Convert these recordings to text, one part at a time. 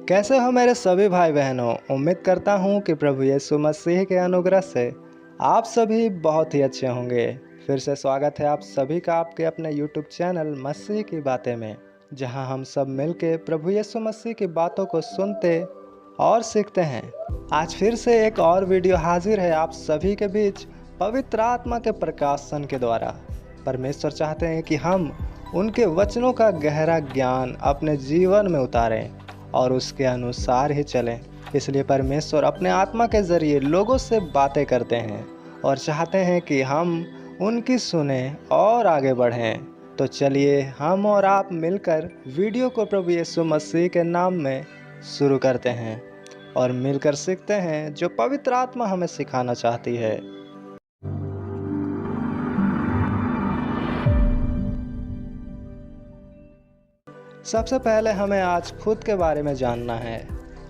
कैसे हो मेरे सभी भाई बहनों। उम्मीद करता हूँ कि प्रभु यीशु मसीह के अनुग्रह से आप सभी बहुत ही अच्छे होंगे। फिर से स्वागत है आप सभी का आपके अपने YouTube चैनल मसीह की बातें में, जहाँ हम सब मिलके प्रभु यीशु मसीह की बातों को सुनते और सीखते हैं। आज फिर से एक और वीडियो हाजिर है आप सभी के बीच पवित्र आत्मा के प्रकाशन के द्वारा। परमेश्वर चाहते हैं कि हम उनके वचनों का गहरा ज्ञान अपने जीवन में उतारें और उसके अनुसार ही चलें। इसलिए परमेश्वर अपने आत्मा के ज़रिए लोगों से बातें करते हैं और चाहते हैं कि हम उनकी सुने और आगे बढ़ें। तो चलिए हम और आप मिलकर वीडियो को प्रभु यीशु मसीह के नाम में शुरू करते हैं और मिलकर सीखते हैं जो पवित्र आत्मा हमें सिखाना चाहती है। सबसे पहले हमें आज खुद के बारे में जानना है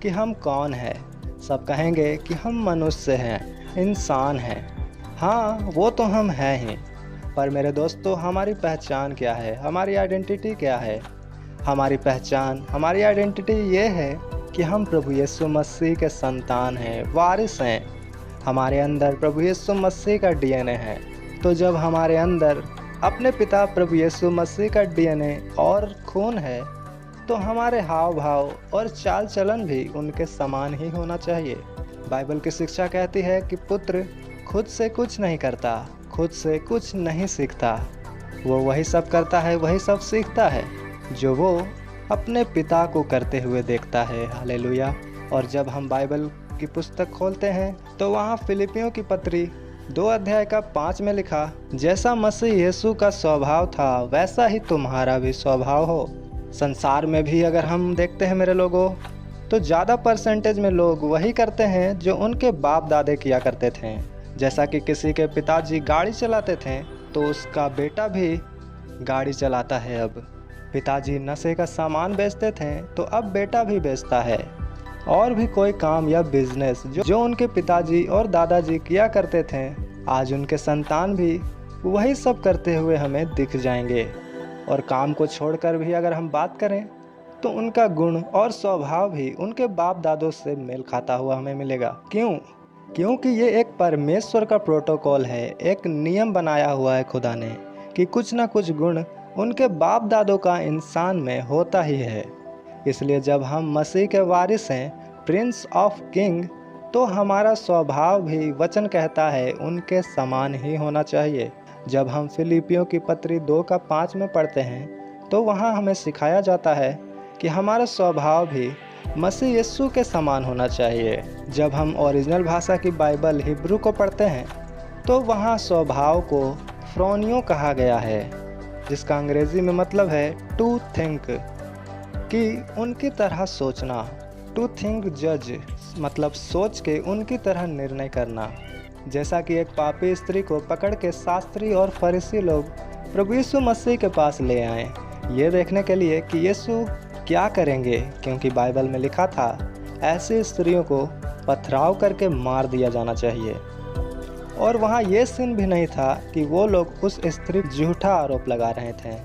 कि हम कौन हैं। सब कहेंगे कि हम मनुष्य हैं, इंसान हैं। हाँ, वो तो हम हैं ही, पर मेरे दोस्तों हमारी पहचान क्या है, हमारी आइडेंटिटी क्या है। हमारी पहचान, हमारी आइडेंटिटी ये है कि हम प्रभु यीशु मसीह के संतान हैं, वारिस हैं। हमारे अंदर प्रभु यीशु मसीह का डीएनए है। तो जब हमारे अंदर अपने पिता प्रभु यीशु मसीह का डीएनए और खून है, तो हमारे हाव भाव और चाल चलन भी उनके समान ही होना चाहिए। बाइबल की शिक्षा कहती है कि पुत्र खुद से कुछ नहीं करता, खुद से कुछ नहीं सीखता। वो वही सब करता है, वही सब सीखता है जो वो अपने पिता को करते हुए देखता है। हालेलुया। और जब हम बाइबल की पुस्तक खोलते हैं तो वहाँ फिलिपियों की पत्री 2 अध्याय का 5 में लिखा, जैसा मसीह यीशु का स्वभाव था वैसा ही तुम्हारा भी स्वभाव हो। संसार में भी अगर हम देखते हैं मेरे लोगों, तो ज़्यादा परसेंटेज में लोग वही करते हैं जो उनके बाप दादे किया करते थे। जैसा कि किसी के पिताजी गाड़ी चलाते थे तो उसका बेटा भी गाड़ी चलाता है। अब पिताजी नशे का सामान बेचते थे तो अब बेटा भी बेचता है। और भी कोई काम या बिजनेस जो उनके पिताजी और दादाजी किया करते थे, आज उनके संतान भी वही सब करते हुए हमें दिख जाएंगे। और काम को छोड़कर भी अगर हम बात करें तो उनका गुण और स्वभाव भी उनके बाप दादों से मेल खाता हुआ हमें मिलेगा। क्यों? क्योंकि ये एक परमेश्वर का प्रोटोकॉल है, एक नियम बनाया हुआ है खुदा ने कि कुछ ना कुछ गुण उनके बाप दादों का इंसान में होता ही है। इसलिए जब हम मसीह के वारिस हैं, प्रिंस ऑफ किंग, तो हमारा स्वभाव भी वचन कहता है उनके समान ही होना चाहिए। जब हम फिलिपियों की पत्री 2 का 5 में पढ़ते हैं तो वहाँ हमें सिखाया जाता है कि हमारा स्वभाव भी मसीह यीशु के समान होना चाहिए। जब हम ओरिजिनल भाषा की बाइबल हिब्रू को पढ़ते हैं तो वहाँ स्वभाव को फ्रोनियो कहा गया है, जिसका अंग्रेजी में मतलब है टू थिंक, कि उनकी तरह सोचना। टू थिंक जज मतलब सोच के उनकी तरह निर्णय करना। जैसा कि एक पापी स्त्री को पकड़ के शास्त्री और फरीसी लोग प्रभु यीशु मसीह के पास ले आए, ये देखने के लिए कि यीशु क्या करेंगे, क्योंकि बाइबल में लिखा था ऐसी स्त्रियों को पथराव करके मार दिया जाना चाहिए। और वहाँ ये सीन भी नहीं था कि वो लोग उस स्त्री पर झूठा आरोप लगा रहे थे,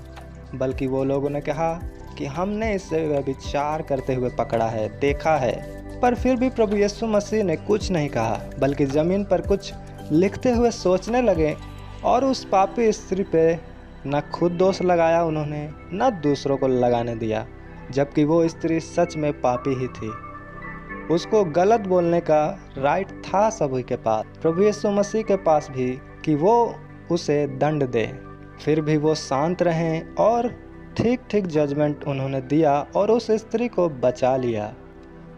बल्कि वो लोगों ने कहा कि हमने इसे व्यभिचार करते हुए पकड़ा है, देखा है। पर फिर भी प्रभु यीशु मसीह ने कुछ नहीं कहा, बल्कि ज़मीन पर कुछ लिखते हुए सोचने लगे और उस पापी स्त्री पे न खुद दोष लगाया उन्होंने, न दूसरों को लगाने दिया, जबकि वो स्त्री सच में पापी ही थी। उसको गलत बोलने का राइट था सभी के पास, प्रभु यीशु मसीह के पास भी, कि वो उसे दंड दे। फिर भी वो शांत रहें और ठीक जजमेंट उन्होंने दिया और उस स्त्री को बचा लिया।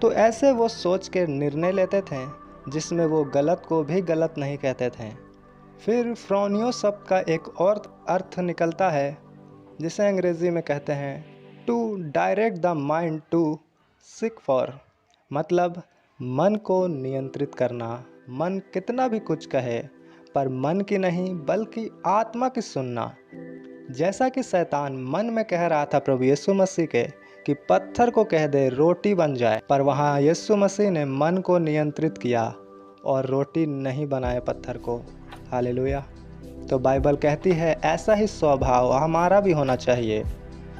तो ऐसे वो सोच के निर्णय लेते थे जिसमें वो गलत को भी गलत नहीं कहते थे। फिर फ्रोनियो शब्द का एक और अर्थ निकलता है, जिसे अंग्रेजी में कहते हैं to direct the mind to seek for, मतलब मन को नियंत्रित करना। मन कितना भी कुछ कहे, पर मन की नहीं बल्कि आत्मा की सुनना। जैसा कि शैतान मन में कह रहा था प्रभु यीशु मसीह के कि पत्थर को कह दे रोटी बन जाए, पर वहाँ यीशु मसीह ने मन को नियंत्रित किया और रोटी नहीं बनाए पत्थर को। हालेलुया। तो बाइबल कहती है ऐसा ही स्वभाव हमारा भी होना चाहिए।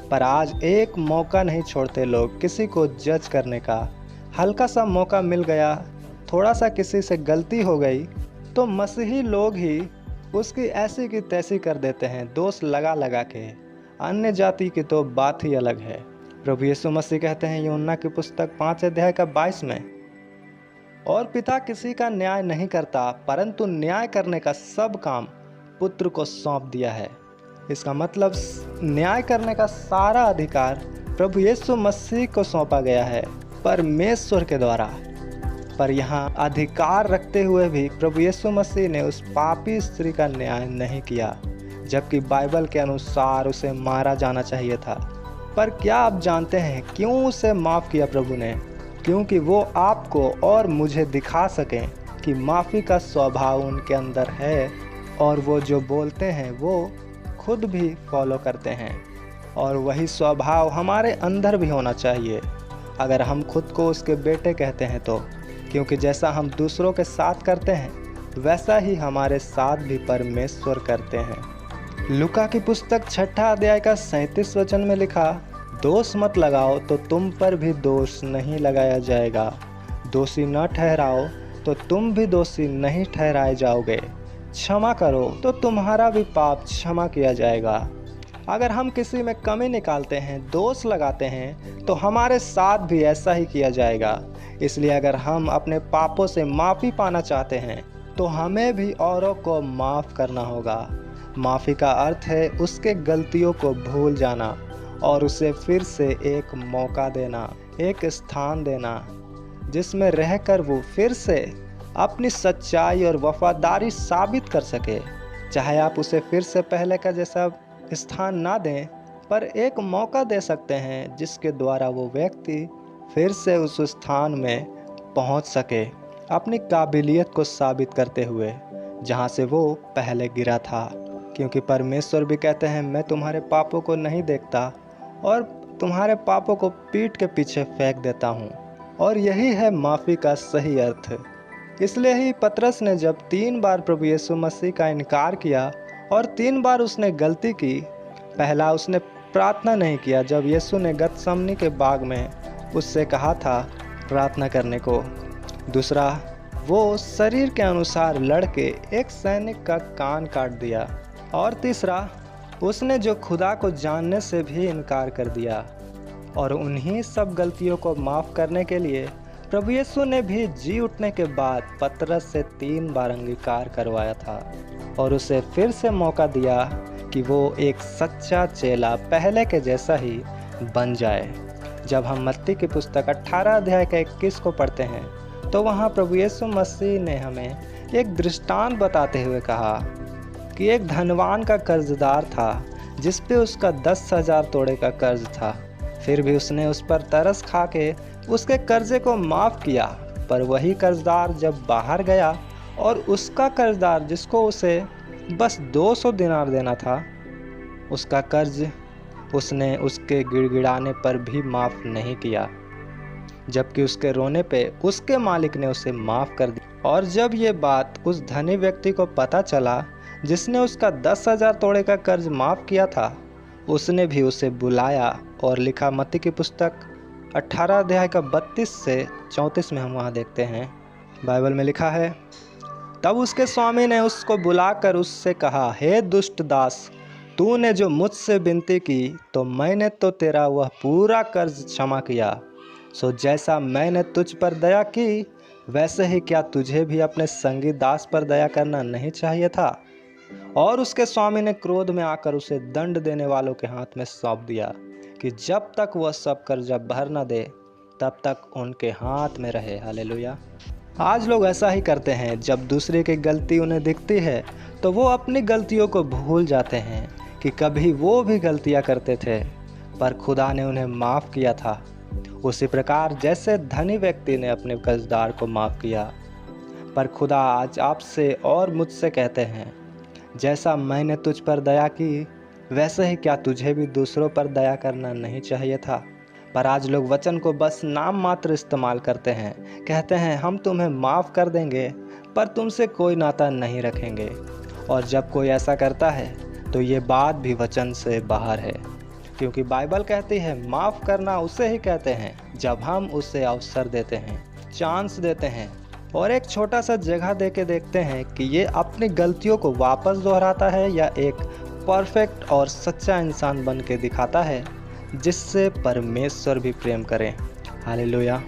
पर आज एक मौका नहीं छोड़ते लोग किसी को जज करने का। हल्का सा मौका मिल गया, थोड़ा सा किसी से गलती हो गई तो मसीही लोग ही उसकी ऐसी की तैसी कर देते हैं, दोष लगा लगा के। अन्य जाति की तो बात ही अलग है। प्रभु यीशु मसीह कहते हैं यूहन्ना की पुस्तक 5 अध्याय का 22 में, और पिता किसी का न्याय नहीं करता परंतु न्याय करने का सब काम पुत्र को सौंप दिया है। इसका मतलब न्याय करने का सारा अधिकार प्रभु यीशु मसीह को सौंपा गया है परमेश्वर के द्वारा। पर यहाँ अधिकार रखते हुए भी प्रभु यीशु मसीह ने उस पापी स्त्री का न्याय नहीं किया, जबकि बाइबल के अनुसार उसे मारा जाना चाहिए था। पर क्या आप जानते हैं क्यों उसे माफ़ किया प्रभु ने? क्योंकि वो आपको और मुझे दिखा सकें कि माफ़ी का स्वभाव उनके अंदर है, और वो जो बोलते हैं वो खुद भी फॉलो करते हैं, और वही स्वभाव हमारे अंदर भी होना चाहिए अगर हम खुद को उसके बेटे कहते हैं तो। क्योंकि जैसा हम दूसरों के साथ करते हैं वैसा ही हमारे साथ भी परमेश्वर करते हैं। लूका की पुस्तक 6 अध्याय का 37 वचन में लिखा, दोष मत लगाओ तो तुम पर भी दोष नहीं लगाया जाएगा, दोषी न ठहराओ तो तुम भी दोषी नहीं ठहराए जाओगे, क्षमा करो तो तुम्हारा भी पाप क्षमा किया जाएगा। अगर हम किसी में कमी निकालते हैं, दोष लगाते हैं, तो हमारे साथ भी ऐसा ही किया जाएगा। इसलिए अगर हम अपने पापों से माफ़ी पाना चाहते हैं तो हमें भी औरों को माफ़ करना होगा। माफ़ी का अर्थ है उसके गलतियों को भूल जाना और उसे फिर से एक मौका देना, एक स्थान देना जिसमें रहकर वो फिर से अपनी सच्चाई और वफादारी साबित कर सके। चाहे आप उसे फिर से पहले का जैसा स्थान ना दें, पर एक मौका दे सकते हैं जिसके द्वारा वो व्यक्ति फिर से उस स्थान में पहुंच सके, अपनी काबिलियत को साबित करते हुए जहां से वो पहले गिरा था। क्योंकि परमेश्वर भी कहते हैं मैं तुम्हारे पापों को नहीं देखता और तुम्हारे पापों को पीठ के पीछे फेंक देता हूँ। और यही है माफ़ी का सही अर्थ। इसलिए ही पतरस ने जब 3 बार प्रभु यीशु मसीह का इनकार किया और 3 बार उसने गलती की, पहला उसने प्रार्थना नहीं किया जब यीशु ने गतसमनी के बाग में उससे कहा था प्रार्थना करने को। दूसरा, वो शरीर के अनुसार लड़के एक सैनिक का कान काट दिया। और तीसरा, उसने जो खुदा को जानने से भी इनकार कर दिया। और उन्हीं सब गलतियों को माफ़ करने के लिए प्रभु यीशु ने भी जी उठने के बाद पतरस से 3 बार अंगीकार करवाया था और उसे फिर से मौका दिया कि वो एक सच्चा चेला पहले के जैसा ही बन जाए। जब हम मत्ती की पुस्तक 18 अध्याय का 21 को पढ़ते हैं तो वहाँ प्रभु यीशु मसीह ने हमें एक दृष्टांत बताते हुए कहा कि एक धनवान का कर्जदार था जिस पे उसका 10,000 तोड़े का कर्ज था। फिर भी उसने उस पर तरस खा के उसके कर्जे को माफ़ किया। पर वही कर्जदार जब बाहर गया और उसका कर्जदार जिसको उसे बस 200 दिनार देना था, उसका कर्ज उसने उसके गिड़गिड़ाने पर भी माफ़ नहीं किया, जबकि उसके रोने पे उसके मालिक ने उसे माफ़ कर दिया। और जब ये बात उस धनी व्यक्ति को पता चला जिसने उसका 10,000 तोड़े का कर्ज माफ़ किया था, उसने भी उसे बुलाया और लिखा। मत्ती की पुस्तक 18 अध्याय का 32 से 34 में हम वहाँ देखते हैं, बाइबल में लिखा है, तब उसके स्वामी ने उसको बुलाकर उससे कहा, हे दुष्ट दास, तूने जो मुझसे विनती की तो मैंने तो तेरा वह पूरा कर्ज क्षमा किया। सो जैसा मैंने तुझ पर दया की वैसे ही क्या तुझे भी अपने संगी दास पर दया करना नहीं चाहिए था? और उसके स्वामी ने क्रोध में आकर उसे दंड देने वालों के हाथ में सौंप दिया कि जब तक वह सब कर्जा भर न दे तब तक उनके हाथ में रहे। हालेलुया। आज लोग ऐसा ही करते हैं, जब दूसरे की गलती उन्हें दिखती है तो वो अपनी गलतियों को भूल जाते हैं कि कभी वो भी गलतियां करते थे पर खुदा ने उन्हें माफ़ किया था। उसी प्रकार जैसे धनी व्यक्ति ने अपने कर्जदार को माफ़ किया, पर खुदा आज आपसे और मुझसे कहते हैं, जैसा मैंने तुझ पर दया की वैसे ही क्या तुझे भी दूसरों पर दया करना नहीं चाहिए था? पर आज लोग वचन को बस नाम मात्र इस्तेमाल करते हैं, कहते हैं हम तुम्हें माफ़ कर देंगे पर तुमसे कोई नाता नहीं रखेंगे। और जब कोई ऐसा करता है तो ये बात भी वचन से बाहर है। क्योंकि बाइबल कहती है माफ़ करना उसे ही कहते हैं जब हम उसे अवसर देते हैं, चांस देते हैं और एक छोटा सा जगह दे के देखते हैं कि ये अपनी गलतियों को वापस दोहराता है या एक परफेक्ट और सच्चा इंसान बन के दिखाता है जिससे परमेश्वर भी प्रेम करें। हालेलुया।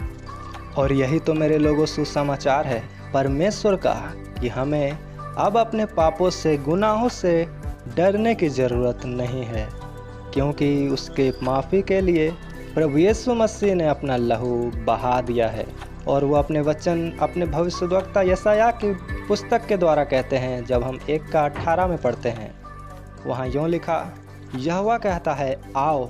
और यही तो मेरे लोगों सुसमाचार है परमेश्वर का कि हमें अब अपने पापों से, गुनाहों से डरने की ज़रूरत नहीं है, क्योंकि उसके माफ़ी के लिए प्रभु यीशु मसीह ने अपना लहू बहा दिया है। और वो अपने वचन अपने भविष्यद्वक्ता यशायाह की पुस्तक के द्वारा कहते हैं, जब हम 1:18 में पढ़ते हैं, वहाँ यूँ लिखा, यहोवा कहता है, आओ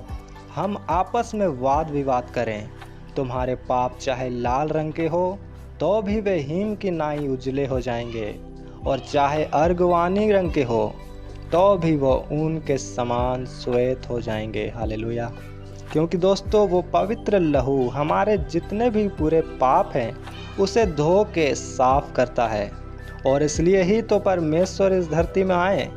हम आपस में वाद विवाद करें। तुम्हारे पाप चाहे लाल रंग के हो तो भी वे हिम की नाई उजले हो जाएंगे, और चाहे अर्गवानी रंग के हो तो भी वो ऊन के समान श्वेत हो जाएंगे। हालेलुया। क्योंकि दोस्तों वो पवित्र लहू हमारे जितने भी पूरे पाप हैं उसे धो के साफ करता है। और इसलिए ही तो परमेश्वर इस धरती में आए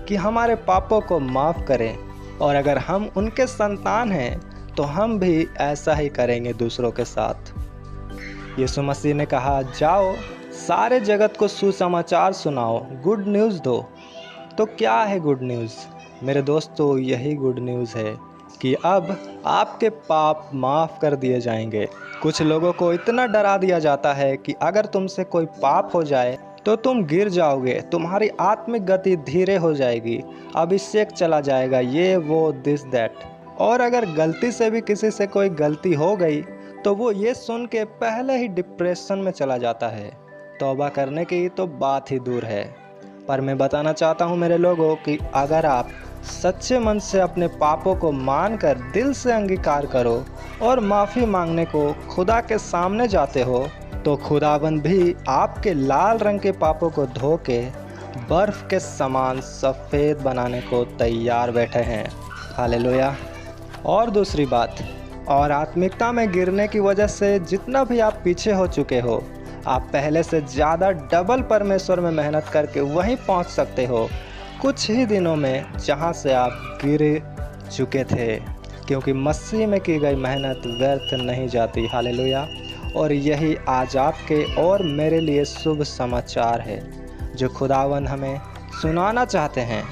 कि हमारे पापों को माफ़ करें। और अगर हम उनके संतान हैं तो हम भी ऐसा ही करेंगे दूसरों के साथ। यीशु मसीह ने कहा, जाओ सारे जगत को सुसमाचार सुनाओ, गुड न्यूज़ दो। तो क्या है गुड न्यूज़? मेरे दोस्तों, यही गुड न्यूज़ है कि अब आपके पाप माफ़ कर दिए जाएंगे। कुछ लोगों को इतना डरा दिया जाता है कि अगर तुमसे कोई पाप हो जाए तो तुम गिर जाओगे, तुम्हारी आत्मिक गति धीरे हो जाएगी, अभिषेक चला जाएगा, ये वो दिस दैट। और अगर गलती से भी किसी से कोई गलती हो गई तो वो ये सुन के पहले ही डिप्रेशन में चला जाता है। तौबा करने की तो बात ही दूर है। पर मैं बताना चाहता हूँ मेरे लोगों कि अगर आप सच्चे मन से अपने पापों को मानकर दिल से अंगीकार करो और माफ़ी मांगने को खुदा के सामने जाते हो तो खुदाबंद भी आपके लाल रंग के पापों को धो के बर्फ़ के समान सफ़ेद बनाने को तैयार बैठे हैं। हालेलुया। और दूसरी बात, और आत्मिकता में गिरने की वजह से जितना भी आप पीछे हो चुके हो, आप पहले से ज़्यादा डबल परमेश्वर में मेहनत करके वहीं पहुंच सकते हो कुछ ही दिनों में जहां से आप गिर चुके थे, क्योंकि मसीह में की गई मेहनत व्यर्थ नहीं जाती। हालेलुया। और यही आज आपके और मेरे लिए शुभ समाचार है जो खुदावन हमें सुनाना चाहते हैं,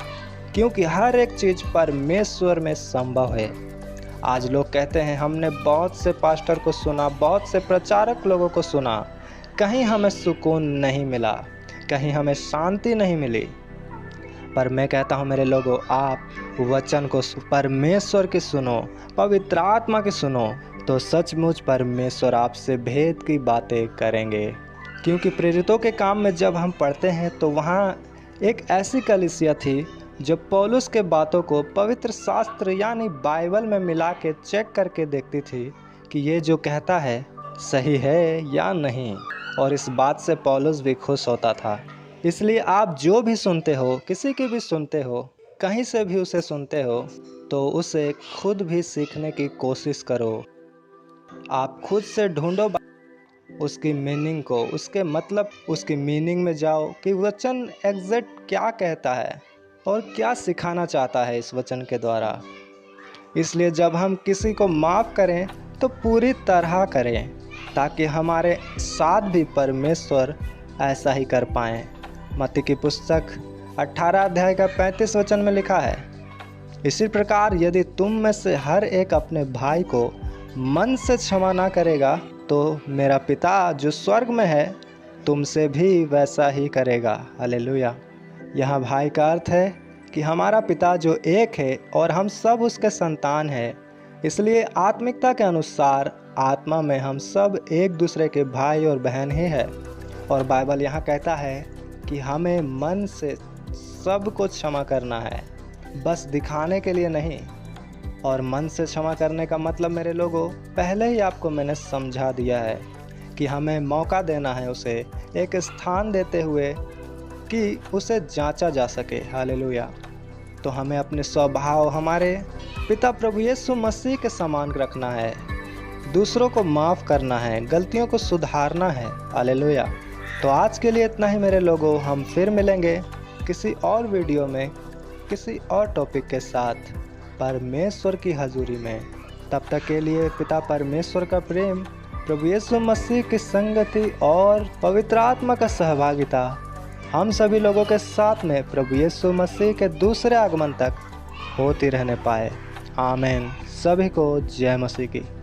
क्योंकि हर एक चीज़ परमेश्वर में संभव है। आज लोग कहते हैं हमने बहुत से पास्टर को सुना, बहुत से प्रचारक लोगों को सुना, कहीं हमें सुकून नहीं मिला, कहीं हमें शांति नहीं मिली। पर मैं कहता हूँ मेरे लोगों, आप वचन को परमेश्वर की सुनो, पवित्र आत्मा की सुनो, तो सचमुच परमेश्वर आपसे भेद की बातें करेंगे। क्योंकि प्रेरितों के काम में जब हम पढ़ते हैं तो वहाँ एक ऐसी कलीसिया थी जो पौलुस के बातों को पवित्र शास्त्र यानी बाइबल में मिला के चेक करके देखती थी कि ये जो कहता है सही है या नहीं। और इस बात से पौलुस भी खुश होता था। इसलिए आप जो भी सुनते हो, किसी की भी सुनते हो, कहीं से भी उसे सुनते हो, तो उसे खुद भी सीखने की कोशिश करो। आप खुद से ढूंढो उसकी मीनिंग को, उसके मतलब, उसकी मीनिंग में जाओ कि वचन एग्जैक्ट क्या कहता है और क्या सिखाना चाहता है इस वचन के द्वारा। इसलिए जब हम किसी को माफ़ करें तो पूरी तरह करें, ताकि हमारे साथ भी परमेश्वर ऐसा ही कर पाएँ। मत्ती की पुस्तक 18 अध्याय का 35 वचन में लिखा है, इसी प्रकार यदि तुम में से हर एक अपने भाई को मन से क्षमा ना करेगा तो मेरा पिता जो स्वर्ग में है तुमसे भी वैसा ही करेगा। हालेलुया। यहाँ भाई का अर्थ है कि हमारा पिता जो एक है और हम सब उसके संतान हैं। इसलिए आत्मिकता के अनुसार आत्मा में हम सब एक दूसरे के भाई और बहन ही है। और बाइबल यहाँ कहता है कि हमें मन से सब कुछ क्षमा करना है, बस दिखाने के लिए नहीं। और मन से क्षमा करने का मतलब मेरे लोगों, पहले ही आपको मैंने समझा दिया है कि हमें मौका देना है, उसे एक स्थान देते हुए कि उसे जांचा जा सके। हालेलुया। तो हमें अपने स्वभाव हमारे पिता प्रभु यीशु मसीह के समान रखना है, दूसरों को माफ़ करना है, गलतियों को सुधारना है। हालेलुया। तो आज के लिए इतना ही मेरे लोगों, हम फिर मिलेंगे किसी और वीडियो में किसी और टॉपिक के साथ। परमेश्वर की हजूरी में। तब तक के लिए पिता परमेश्वर का प्रेम, प्रभु यीशु मसीह की संगति और पवित्र आत्मा का सहभागिता हम सभी लोगों के साथ में प्रभु यीशु मसीह के दूसरे आगमन तक होती रहने पाए। आमीन। सभी को जय मसीह की।